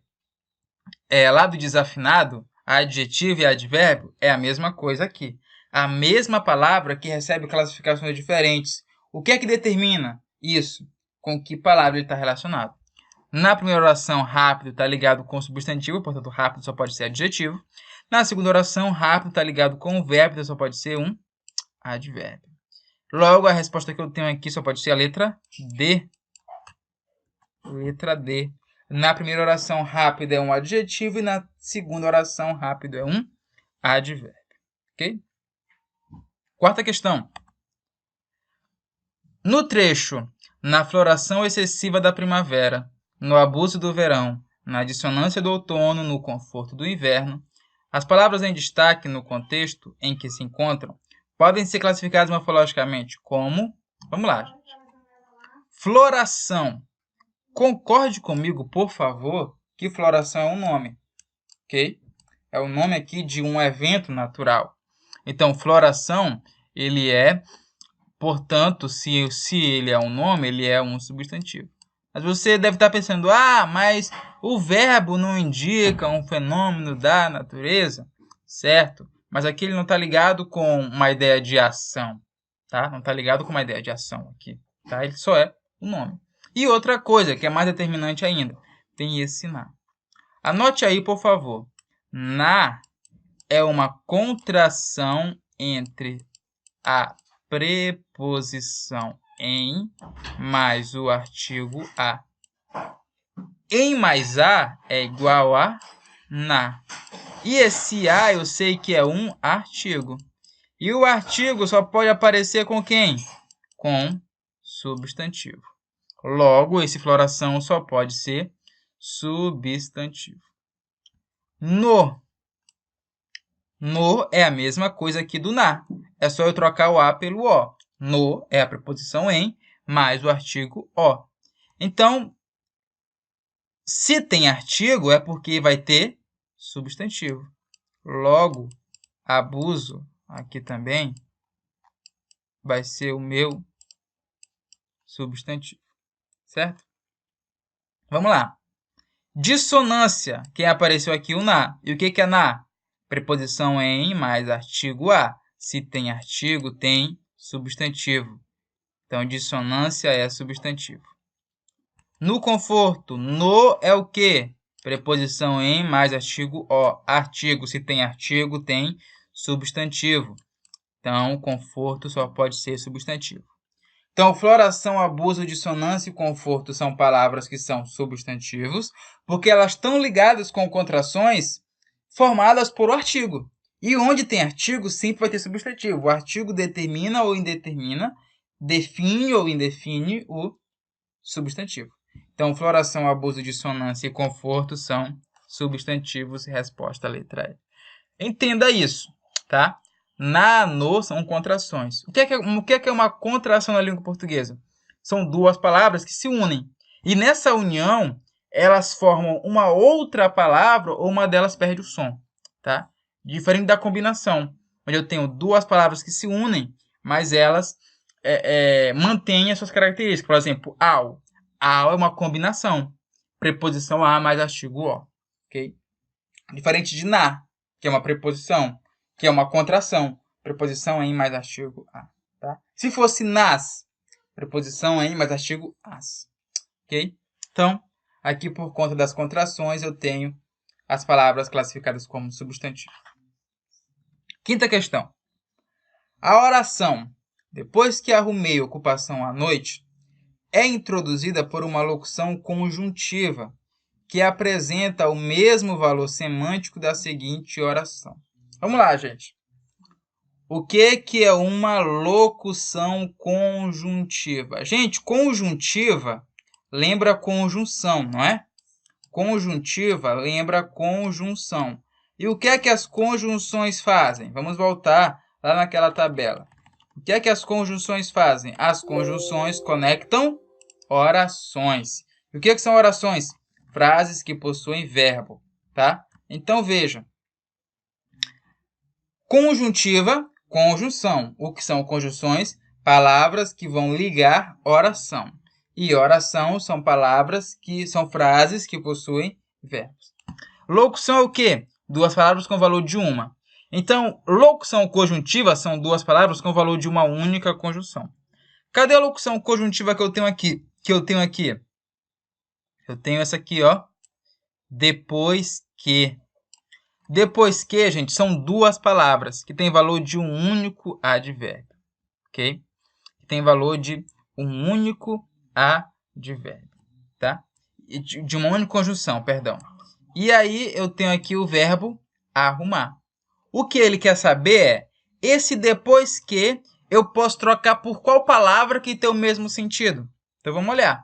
lá do desafinado, adjetivo e advérbio é a mesma coisa aqui. A mesma palavra que recebe classificações diferentes. O que é que determina isso? Com que palavra ele está relacionado? Na primeira oração, rápido está ligado com o substantivo, portanto, rápido só pode ser adjetivo. Na segunda oração, rápido está ligado com o verbo, então só pode ser um advérbio. Logo, a resposta que eu tenho aqui só pode ser a letra D. Letra D. Na primeira oração, rápido é um adjetivo e na segunda oração, rápido é um advérbio. Ok? Quarta questão. No trecho, na floração excessiva da primavera, no abuso do verão, na dissonância do outono, no conforto do inverno, as palavras em destaque no contexto em que se encontram podem ser classificadas morfologicamente como... Vamos lá, gente. Floração. Concorde comigo, por favor, que floração é um nome. Ok? É o nome aqui de um evento natural. Então, floração, ele é... Portanto, se ele é um nome, ele é um substantivo. Mas você deve estar pensando, mas o verbo não indica um fenômeno da natureza, certo? Mas aqui ele não está ligado com uma ideia de ação, tá? Não está ligado com uma ideia de ação aqui, tá? Ele só é um nome. E outra coisa, que é mais determinante ainda, tem esse na. Anote aí, por favor. Na é uma contração entre a preposição em mais o artigo a. Em mais a é igual a na. E esse a eu sei que é um artigo. E o artigo só pode aparecer com quem? Com substantivo. Logo, esse floração só pode ser substantivo. No é a mesma coisa aqui do na. É só eu trocar o a pelo o. No é a preposição em, mais o artigo o. Então, se tem artigo, é porque vai ter substantivo. Logo, abuso, aqui também, vai ser o meu substantivo. Certo? Vamos lá. Dissonância. Quem apareceu aqui? O na. E o que é na? Preposição em mais artigo a. Se tem artigo, tem substantivo. Então, dissonância é substantivo. No conforto, no é o quê? Preposição em mais artigo o. Artigo, se tem artigo, tem substantivo. Então, conforto só pode ser substantivo. Então, floração, abuso, dissonância e conforto são palavras que são substantivos, porque elas estão ligadas com contrações formadas por o artigo. E onde tem artigo, sempre vai ter substantivo. O artigo determina ou indetermina, define ou indefine o substantivo. Então, floração, abuso, dissonância e conforto são substantivos. Resposta à letra E. Entenda isso, tá? Na, no são contrações. O que é uma contração na língua portuguesa? São duas palavras que se unem. E nessa união, elas formam uma outra palavra ou uma delas perde o som, tá? Diferente da combinação, onde eu tenho duas palavras que se unem, mas elas mantêm as suas características. Por exemplo, ao. Ao é uma combinação. Preposição a mais artigo o. Okay? Diferente de na, que é uma preposição, que é uma contração. Preposição em mais artigo a. Tá? Se fosse nas, preposição em mais artigo as. Ok? Então, aqui por conta das contrações, eu tenho as palavras classificadas como substantivo. Quinta questão. A oração, depois que arrumei ocupação à noite, é introduzida por uma locução conjuntiva, que apresenta o mesmo valor semântico da seguinte oração. Vamos lá, gente. O que é uma locução conjuntiva? Gente, conjuntiva lembra conjunção, não é? Conjuntiva lembra conjunção. E o que é que as conjunções fazem? Vamos voltar lá naquela tabela. O que é que as conjunções fazem? As conjunções conectam orações. E o que são orações? Frases que possuem verbo, tá? Então, veja. Conjuntiva, conjunção. O que são conjunções? Palavras que vão ligar oração. E oração são palavras que são frases que possuem verbos. Locução é o quê? Duas palavras com valor de uma. Então, locução conjuntiva são duas palavras com valor de uma única conjunção. Cadê a locução conjuntiva que eu tenho aqui? Eu tenho essa aqui, ó. Depois que. Depois que, gente, são duas palavras que têm valor de um único advérbio. Ok? Tem valor de um único advérbio. Tá? De uma única conjunção, perdão. E aí eu tenho aqui o verbo arrumar. O que ele quer saber é, esse depois que eu posso trocar por qual palavra que tem o mesmo sentido? Então vamos olhar.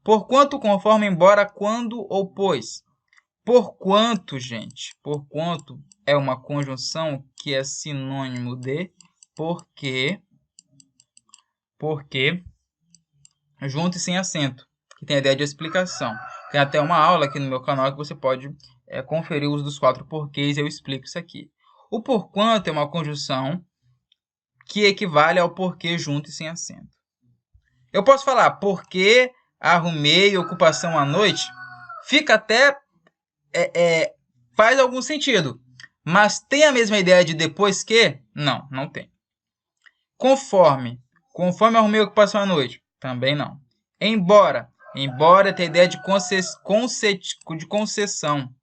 Porquanto, conforme, embora, quando ou pois. Porquanto, gente, porquanto é uma conjunção que é sinônimo de porque, junto e sem acento, que tem a ideia de explicação. Tem até uma aula aqui no meu canal que você pode conferir o uso dos 4 porquês e eu explico isso aqui. O porquanto é uma conjunção que equivale ao porquê junto e sem acento. Eu posso falar porque arrumei ocupação à noite, fica até... faz algum sentido, mas tem a mesma ideia de depois que? Não, não tem. Conforme arrumei ocupação à noite? Também não. Embora tem a ideia de concessão.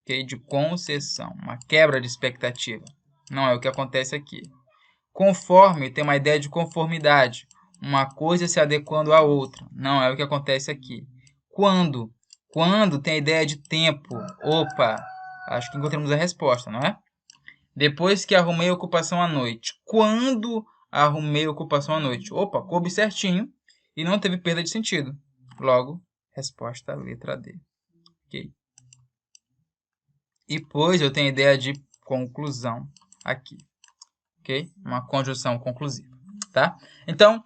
Okay? De concessão, uma quebra de expectativa. Não é o que acontece aqui. Conforme tem uma ideia de conformidade, uma coisa se adequando à outra. Não é o que acontece aqui. Quando tem a ideia de tempo. Opa, acho que encontramos a resposta, não é? Depois que arrumei ocupação à noite. Quando arrumei ocupação à noite? Opa, coube certinho e não teve perda de sentido. Logo, resposta letra D. Ok? E pois eu tenho a ideia de conclusão aqui. Ok? Uma conjunção conclusiva. tá? Então,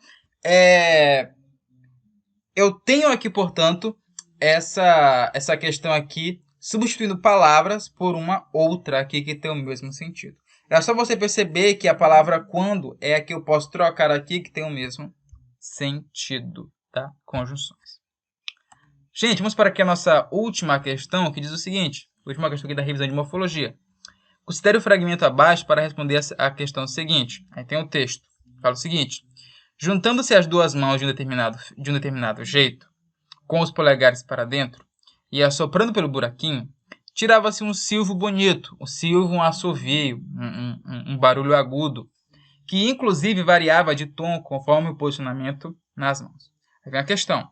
eu tenho aqui, portanto, essa questão aqui, substituindo palavras por uma outra aqui que tem o mesmo sentido. É só você perceber que a palavra quando é a que eu posso trocar aqui que tem o mesmo sentido, tá? Conjunções. Gente, vamos para aqui a nossa última questão, que diz o seguinte. Última questão aqui da revisão de morfologia. Considere o fragmento abaixo para responder a questão seguinte. Aí tem o texto. Fala o seguinte. Juntando-se as duas mãos de um determinado jeito, com os polegares para dentro, e assoprando pelo buraquinho, tirava-se um silvo bonito, um assovio, um barulho agudo, que inclusive variava de tom conforme o posicionamento nas mãos. Aí vem a questão.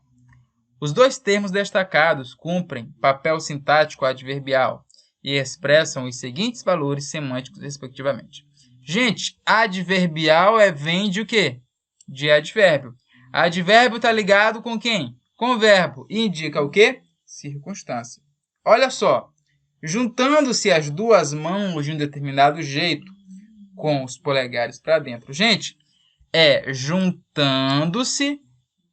Os dois termos destacados cumprem papel sintático adverbial e expressam os seguintes valores semânticos, respectivamente. Gente, adverbial vem de o quê? De advérbio. Advérbio está ligado com quem? Com o verbo. E indica o quê? Circunstância. Olha só. Juntando-se as duas mãos de um determinado jeito, com os polegares para dentro. Gente, juntando-se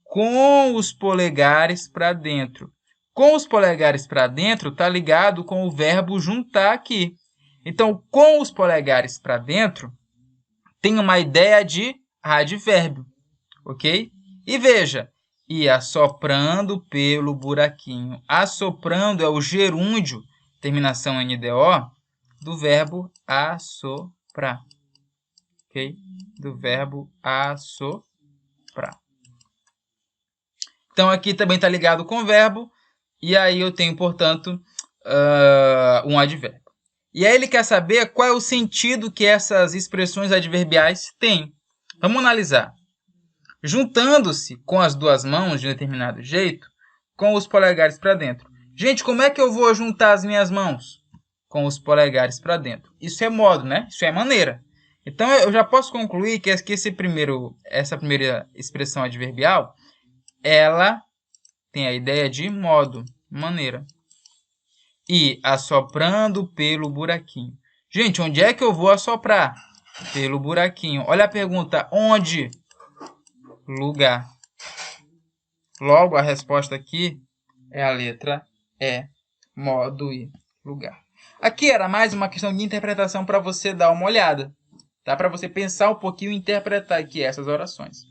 com os polegares para dentro. Com os polegares para dentro está ligado com o verbo juntar aqui. Então, com os polegares para dentro, tem uma ideia de advérbio, ok? E veja, e assoprando pelo buraquinho. Assoprando é o gerúndio, terminação NDO, do verbo assoprar, ok? Do verbo assoprar. Então, aqui também está ligado com o verbo, e aí eu tenho, portanto, um advérbio. E aí ele quer saber qual é o sentido que essas expressões adverbiais têm. Vamos analisar. Juntando-se com as duas mãos de um determinado jeito, com os polegares para dentro. Gente, como é que eu vou juntar as minhas mãos? Com os polegares para dentro. Isso é modo, né? Isso é maneira. Então, eu já posso concluir que essa primeira expressão adverbial, ela tem a ideia de modo, maneira. E assoprando pelo buraquinho. Gente, onde é que eu vou assoprar? Pelo buraquinho. Olha a pergunta, onde? Lugar. Logo, a resposta aqui é a letra E, modo e lugar. Aqui era mais uma questão de interpretação para você dar uma olhada. Tá? Para você pensar um pouquinho e interpretar aqui essas orações.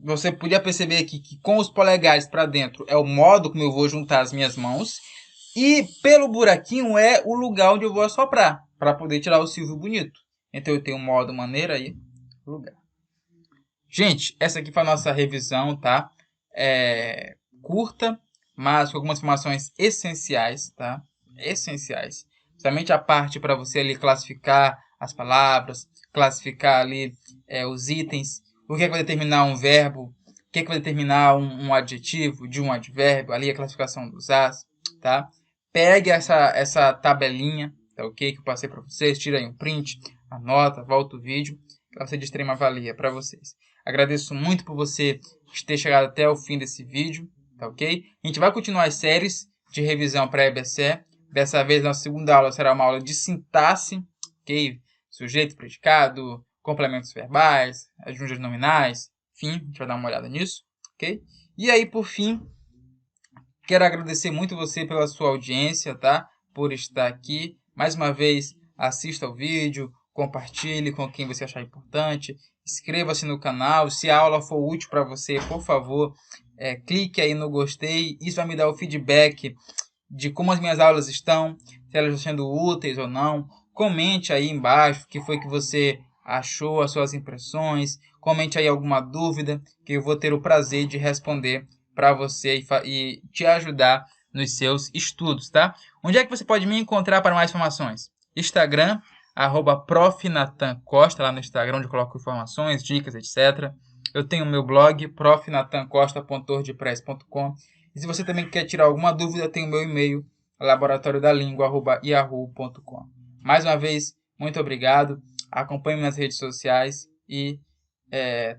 Você podia perceber aqui que com os polegares para dentro é o modo como eu vou juntar as minhas mãos. E pelo buraquinho é o lugar onde eu vou assoprar, para poder tirar o silvio bonito. Então eu tenho modo, maneira e lugar. Gente, essa aqui foi a nossa revisão, tá? Curta, mas com algumas informações essenciais, tá? Essenciais. Somente a parte para você ali classificar as palavras, classificar ali os itens, o que vai determinar um verbo, o que vai determinar um adjetivo de um advérbio, ali a classificação dos as, tá? Pegue essa tabelinha, tá ok? Que eu passei para vocês, tira aí um print, anota, volta o vídeo, que vai ser de extrema valia para vocês. Agradeço muito por você ter chegado até o fim desse vídeo, tá ok? A gente vai continuar as séries de revisão para EBC. Dessa vez, nossa segunda aula será uma aula de sintaxe, ok? Sujeito, predicado, complementos verbais, adjuntas nominais, enfim, a gente vai dar uma olhada nisso, ok? E aí, por fim, quero agradecer muito você pela sua audiência, tá? Por estar aqui. Mais uma vez, assista ao vídeo, compartilhe com quem você achar importante, inscreva-se no canal. Se a aula for útil para você, por favor, clique aí no gostei. Isso vai me dar o feedback de como as minhas aulas estão, se elas estão sendo úteis ou não. Comente aí embaixo o que foi que você achou, as suas impressões. Comente aí alguma dúvida que eu vou ter o prazer de responder para você e te ajudar nos seus estudos, tá? Onde é que você pode me encontrar para mais informações? Instagram, @profnatancosta, lá no Instagram, onde eu coloco informações, dicas, etc. Eu tenho o meu blog, profnatancosta.wordpress.com. E se você também quer tirar alguma dúvida, tem o meu e-mail, laboratoriodalingua@yahoo.com. Mais uma vez, muito obrigado. Acompanhe nas redes sociais e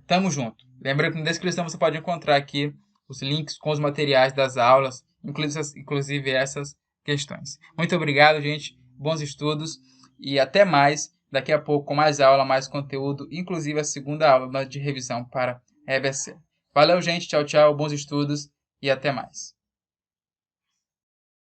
tamo junto. Lembrando que na descrição você pode encontrar aqui os links com os materiais das aulas, inclusive essas questões. Muito obrigado, gente. Bons estudos e até mais daqui a pouco com mais aula, mais conteúdo, inclusive a segunda aula de revisão para EBC. Valeu, gente. Tchau, tchau. Bons estudos e até mais.